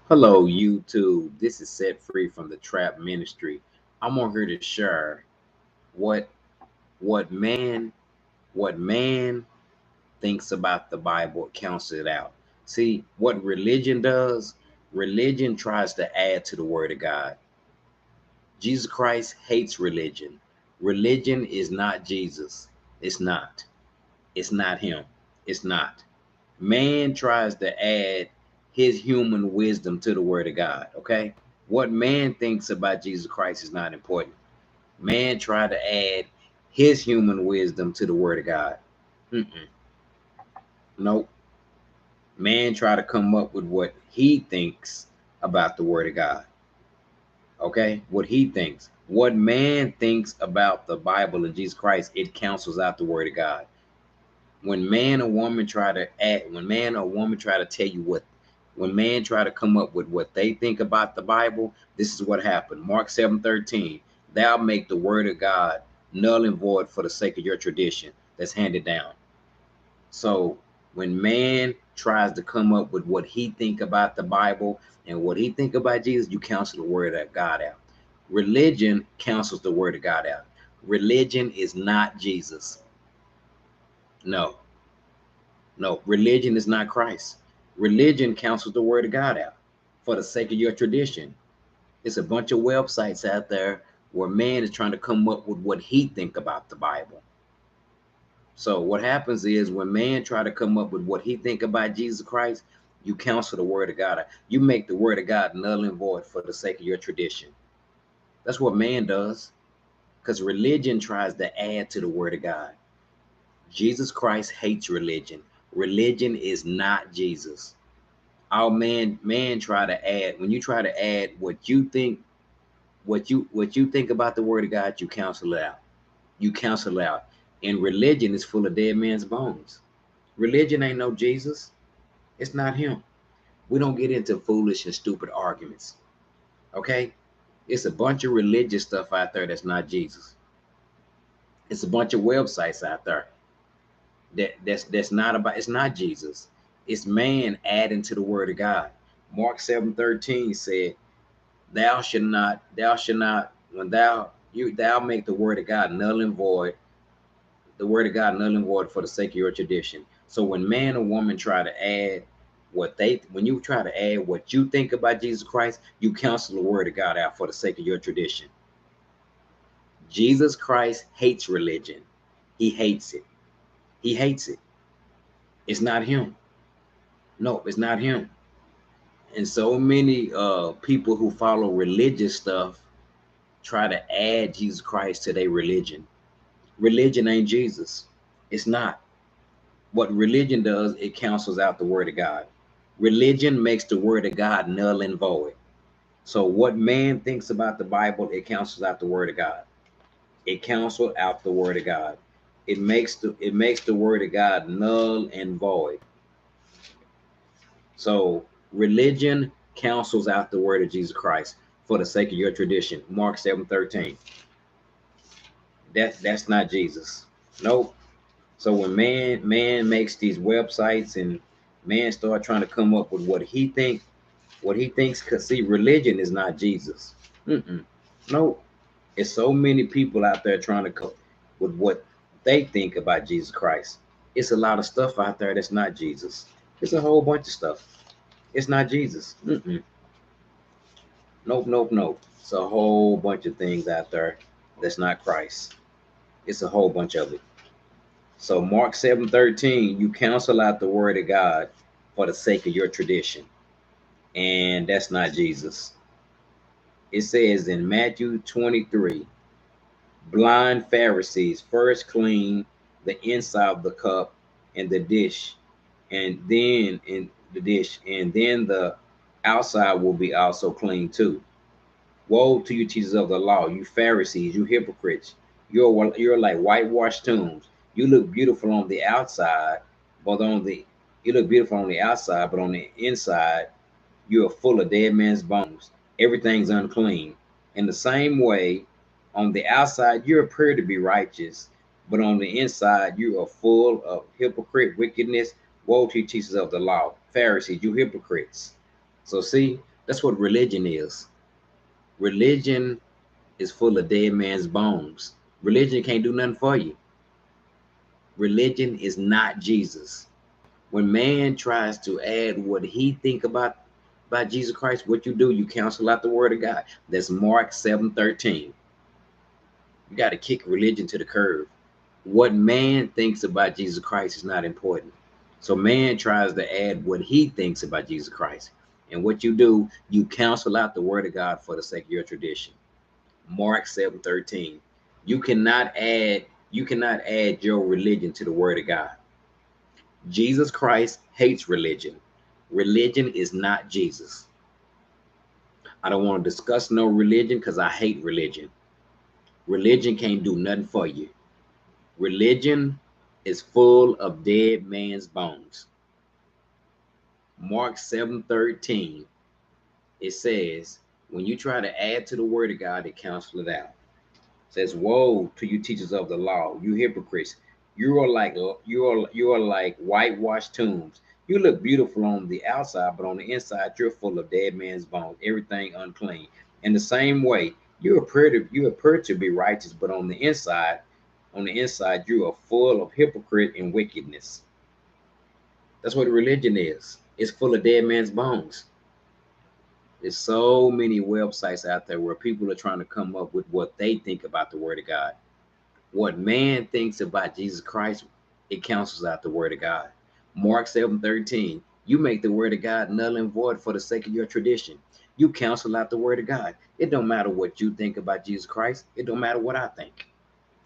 Hello, YouTube. This is Set Free from the Trap Ministry. I'm on here to share what what man what man thinks about the Bible, counts it out. See what religion does? Religion tries to add to the Word of God. Jesus Christ hates religion. Religion is not Jesus. It's not. It's not him. It's not. Man tries to add his human wisdom to the Word of God. Okay, what man thinks about Jesus Christ is not important. Man tried to add his human wisdom to the Word of God. Mm-mm. Nope. Man tried to come up with what he thinks about the Word of God. Okay, what he thinks. What man thinks about the Bible and Jesus Christ, it cancels out the Word of God. When man or woman try to tell you what, when man try to come up with what they think about the Bible, this is what happened. Mark 7:13, thou make the word of God null and void for the sake of your tradition that's handed down. So when man tries to come up with what he think about the Bible and what he think about Jesus, you cancel the word of God out. Religion cancels the word of God out. Religion is not Jesus. No. No, religion is not Christ. Religion cancels the word of God out for the sake of your tradition. It's a bunch of websites out there where man is trying to come up with what he think about the Bible. So what happens is when man try to come up with what he think about Jesus Christ, you cancel the word of God. You make the word of God null and void for the sake of your tradition. That's what man does, because religion tries to add to the word of God. Jesus Christ hates religion. Religion is not Jesus. Our man try to add, when you try to add what you think, what you think about the word of God, you cancel it out. You cancel it out. And religion is full of dead man's bones. Religion ain't no Jesus. It's not him. We don't get into foolish and stupid arguments. Okay? It's a bunch of religious stuff out there that's not Jesus. It's a bunch of websites out there that's not about, it's not Jesus. It's man adding to the word of God. Mark 7:13 said, thou shalt not, when thou make the word of God null and void, the word of God null and void for the sake of your tradition. So when man or woman try to add when you try to add what you think about Jesus Christ, you cancel the word of God out for the sake of your tradition. Jesus Christ hates religion. He hates it. He hates it. It's not him. No, it's not him. And so many people who follow religious stuff try to add Jesus Christ to their religion. Religion ain't Jesus. It's not. What religion does, it cancels out the word of God. Religion makes the word of God null and void. So what man thinks about the Bible, it cancels out the word of God. It cancels out the word of God. It makes the word of God null and void. So religion cancels out the word of Jesus Christ for the sake of your tradition. Mark 7:13. That's not Jesus. Nope. So when man makes these websites and man start trying to come up with what he thinks, cause see, religion is not Jesus. Mm-mm. No, it's so many people out there trying to come with what they think about Jesus Christ. It's a lot of stuff out there that's not Jesus. It's a whole bunch of stuff. It's not Jesus. Mm-mm. Nope, nope, nope. It's a whole bunch of things out there that's not Christ. It's a whole bunch of it. So Mark 7:13, you cancel out the word of God for the sake of your tradition. And that's not Jesus. It says in Matthew 23, blind Pharisees first clean the inside of the cup and the dish, and then the outside will be also clean too. Woe to you, teachers of the law, you Pharisees, you hypocrites! You're like whitewashed tombs. You look beautiful on the outside, but on the you look beautiful on the outside, but on the inside you are full of dead man's bones. Everything's unclean. In the same way, on the outside you appear to be righteous, but on the inside you are full of hypocrite wickedness. Woe to you, teachers of the law, Pharisees, you hypocrites! So see, That's what religion is. Religion is full of dead man's bones. Religion can't do nothing for you. Religion is not Jesus. When man tries to add what he think about Jesus Christ, what you do, you cancel out the word of God. That's Mark 7:13. You got to kick religion to the curb. What man thinks about Jesus Christ is not important. So man tries to add what he thinks about Jesus Christ. And what you do, you cancel out the word of God for the sake of your tradition. Mark 7:13. You cannot add your religion to the word of God. Jesus Christ hates religion. Religion is not Jesus. I don't want to discuss no religion because I hate religion. Religion can't do nothing for you. Religion is full of dead man's bones. Mark 7:13. It says, when you try to add to the word of God, it cancels it out. It says, woe to you teachers of the law, you hypocrites. You are like whitewashed tombs. You look beautiful on the outside, but on the inside, you're full of dead man's bones, everything unclean. In the same way, you appear to be righteous, but on the inside, you are full of hypocrite and wickedness. That's what religion is. It's full of dead man's bones. There's so many websites out there where people are trying to come up with what they think about the word of God. What man thinks about Jesus Christ, it cancels out the word of God. Mark 7:13. You make the word of God null and void for the sake of your tradition. You cancel out the word of God. It don't matter what you think about Jesus Christ. It don't matter what I think.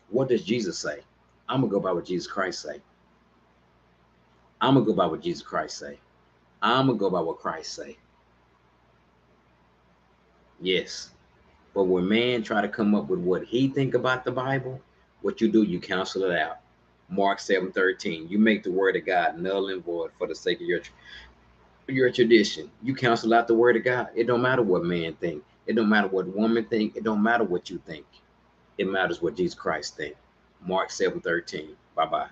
What does Jesus say? I'm gonna go by what Jesus Christ say. I'm gonna go by what Jesus Christ say. I'm gonna go by what Christ say. Yes. But when man try to come up with what he think about the Bible, what you do, you cancel it out. Mark 7:13. You make the word of God null and void for the sake of your tradition. You cancel out the word of God. It don't matter what man think. It don't matter what woman think. It don't matter what you think. It matters what Jesus Christ think. Mark 7:13. Bye bye.